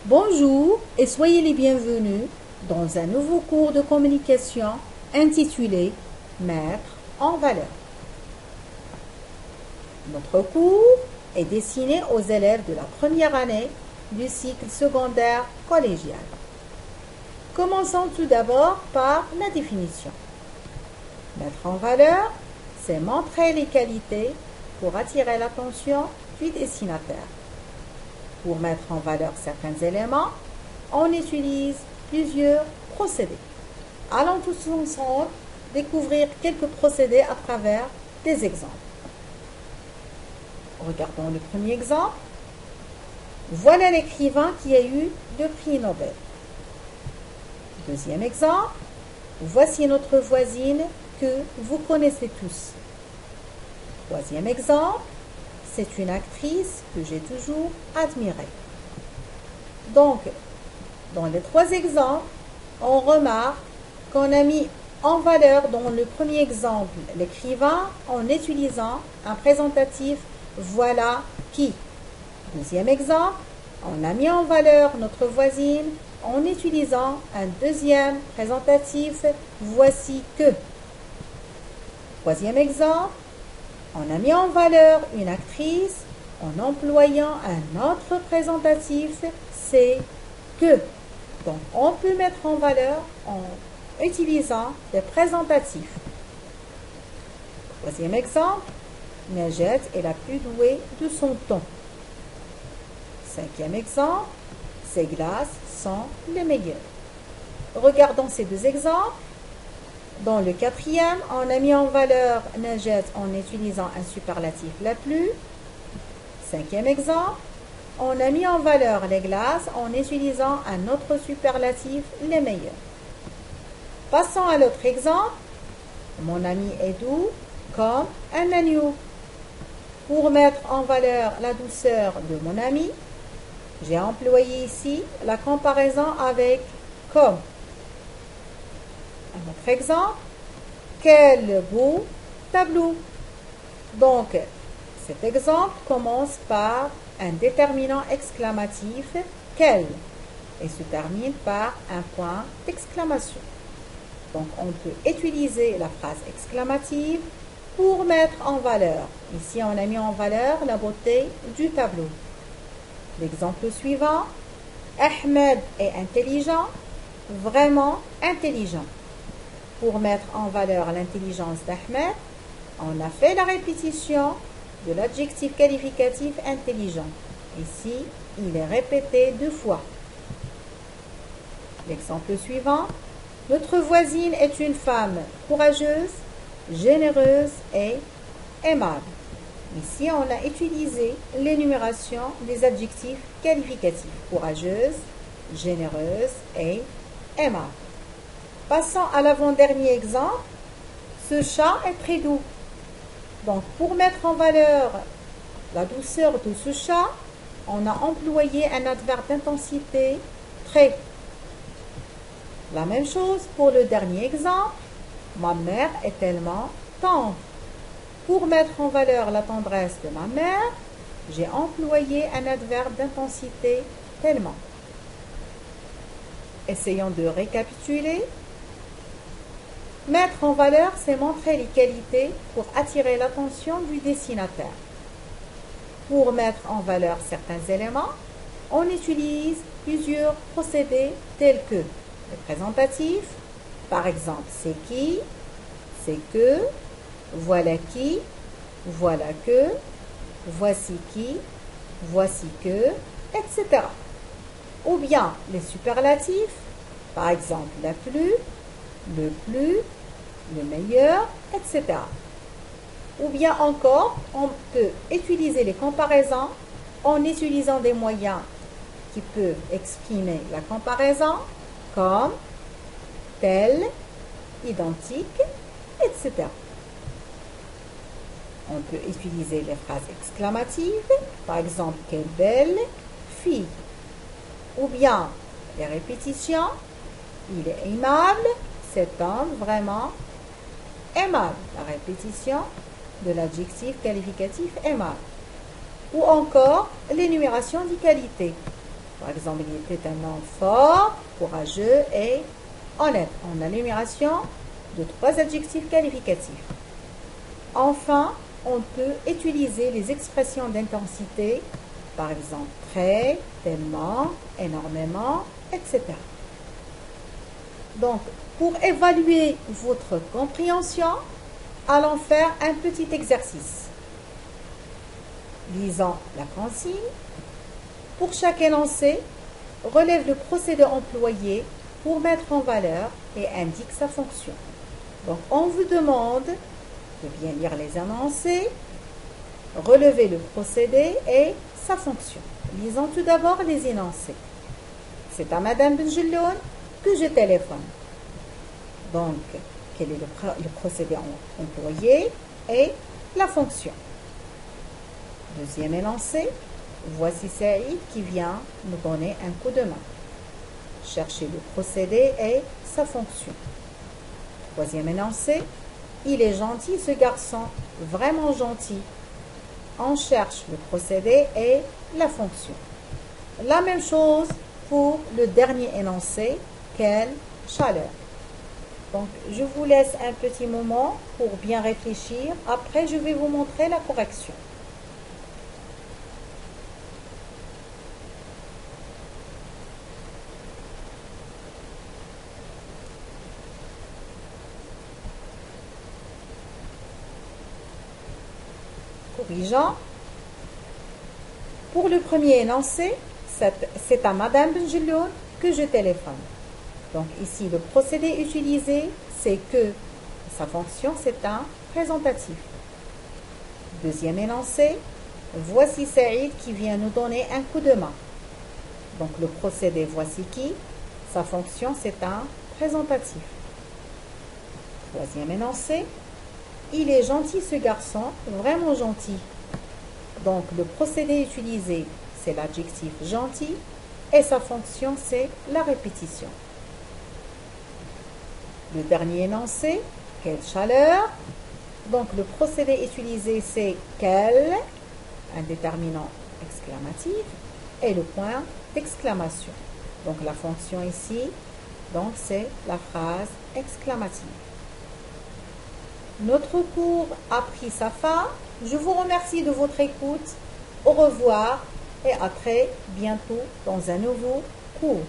Bonjour et soyez les bienvenus dans un nouveau cours de communication intitulé Mettre en valeur. Notre cours est destiné aux élèves de la première année du cycle secondaire collégial. Commençons tout d'abord par la définition. Mettre en valeur, c'est montrer les qualités pour attirer l'attention du destinataire. Pour mettre en valeur certains éléments, on utilise plusieurs procédés. Allons tous ensemble découvrir quelques procédés à travers des exemples. Regardons le premier exemple. Voilà l'écrivain qui a eu 2 prix Nobel. Deuxième exemple. Voici notre voisine que vous connaissez tous. Troisième exemple. C'est une actrice que j'ai toujours admirée. Donc, dans les 3 exemples, on remarque qu'on a mis en valeur dans le premier exemple l'écrivain en utilisant un présentatif « voilà qui ». Deuxième exemple, on a mis en valeur notre voisine en utilisant un deuxième présentatif « voici que ». Troisième exemple, on a mis en valeur une actrice en employant un autre présentatif, c'est que. Donc, on peut mettre en valeur en utilisant des présentatifs. Troisième exemple, Najat est la plus douée de son temps. Cinquième exemple, ces glaces sont les meilleures. Regardons ces 2 exemples. Dans le quatrième, on a mis en valeur Najat en utilisant un superlatif la plus. Cinquième exemple, on a mis en valeur les glaces en utilisant un autre superlatif les meilleurs. Passons à l'autre exemple. Mon ami est doux comme un agneau. Pour mettre en valeur la douceur de mon ami, j'ai employé ici la comparaison avec comme. Un autre exemple, quel beau tableau. Donc, cet exemple commence par un déterminant exclamatif, quel, et se termine par un point d'exclamation. Donc, on peut utiliser la phrase exclamative pour mettre en valeur. Ici, on a mis en valeur la beauté du tableau. L'exemple suivant, Ahmed est intelligent, vraiment intelligent. Pour mettre en valeur l'intelligence d'Ahmed, on a fait la répétition de l'adjectif qualificatif intelligent. Ici, il est répété 2 fois. L'exemple suivant, notre voisine est une femme courageuse, généreuse et aimable. Ici, on a utilisé l'énumération des adjectifs qualificatifs courageuse, généreuse et aimable. Passons à l'avant-dernier exemple. Ce chat est très doux. Donc, pour mettre en valeur la douceur de ce chat, on a employé un adverbe d'intensité très. La même chose pour le dernier exemple. Ma mère est tellement tendre. Pour mettre en valeur la tendresse de ma mère, j'ai employé un adverbe d'intensité tellement. Essayons de récapituler. Mettre en valeur, c'est montrer les qualités pour attirer l'attention du destinataire. Pour mettre en valeur certains éléments, on utilise plusieurs procédés tels que le présentatif, par exemple c'est qui, c'est que, voilà qui, voilà que, voici qui, voici que, etc. Ou bien les superlatifs, par exemple la plus, le plus, le meilleur, etc. Ou bien encore, on peut utiliser les comparaisons en utilisant des moyens qui peuvent exprimer la comparaison, comme, tel, identique, etc. On peut utiliser les phrases exclamatives, par exemple, quelle belle fille. Ou bien les répétitions, il est aimable, cet homme vraiment aimable. La répétition de l'adjectif qualificatif aimable. Ou encore l'énumération des qualités. Par exemple, il était un homme fort, courageux et honnête. On a l'énumération de 3 adjectifs qualificatifs. Enfin, on peut utiliser les expressions d'intensité, par exemple très, tellement, énormément, etc. Donc, pour évaluer votre compréhension, allons faire un petit exercice. Lisons la consigne. Pour chaque énoncé, relève le procédé employé pour mettre en valeur et indique sa fonction. Donc, on vous demande de bien lire les énoncés, relever le procédé et sa fonction. Lisons tout d'abord les énoncés. C'est à Madame Benjelloun que je téléphone. Donc, quel est le procédé employé et la fonction. Deuxième énoncé, voici Saïd qui vient nous donner un coup de main. Cherchez le procédé et sa fonction. Troisième énoncé, il est gentil ce garçon, vraiment gentil. On cherche le procédé et la fonction. La même chose pour le dernier énoncé, quelle chaleur. Donc, je vous laisse un petit moment pour bien réfléchir. Après, je vais vous montrer la correction. Corrigeons. Pour le premier énoncé, c'est à Madame Benjelloun que je téléphone. Donc ici, le procédé utilisé, c'est que sa fonction, c'est un présentatif. Deuxième énoncé, voici Saïd qui vient nous donner un coup de main. Donc le procédé voici qui, sa fonction, c'est un présentatif. Troisième énoncé, il est gentil ce garçon, vraiment gentil. Donc le procédé utilisé, c'est l'adjectif gentil et sa fonction, c'est la répétition. Le dernier énoncé, quelle chaleur. Donc le procédé utilisé, c'est quel, un déterminant exclamatif, et le point d'exclamation. Donc la fonction ici, donc c'est la phrase exclamative. Notre cours a pris sa fin. Je vous remercie de votre écoute. Au revoir et à très bientôt dans un nouveau cours.